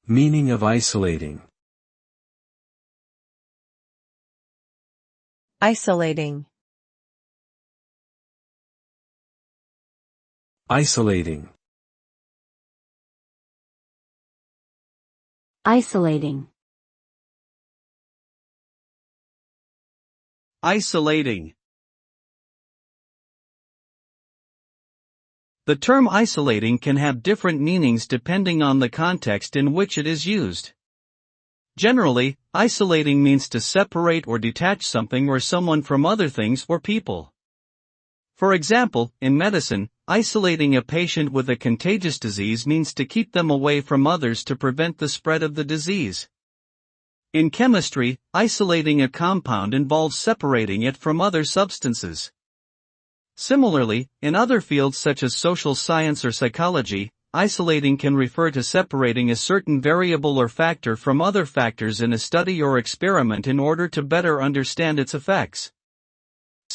Meaning of isolating. Isolating. Isolating. Isolating. Isolating. The term isolating can have different meanings depending on the context in which it is used. Generally, isolating means to separate or detach something or someone from other things or people. For example, in medicine, isolating a patient with a contagious disease means to keep them away from others to prevent the spread of the disease. In chemistry, isolating a compound involves separating it from other substances. Similarly, in other fields such as social science or psychology, isolating can refer to separating a certain variable or factor from other factors in a study or experiment in order to better understand its effects.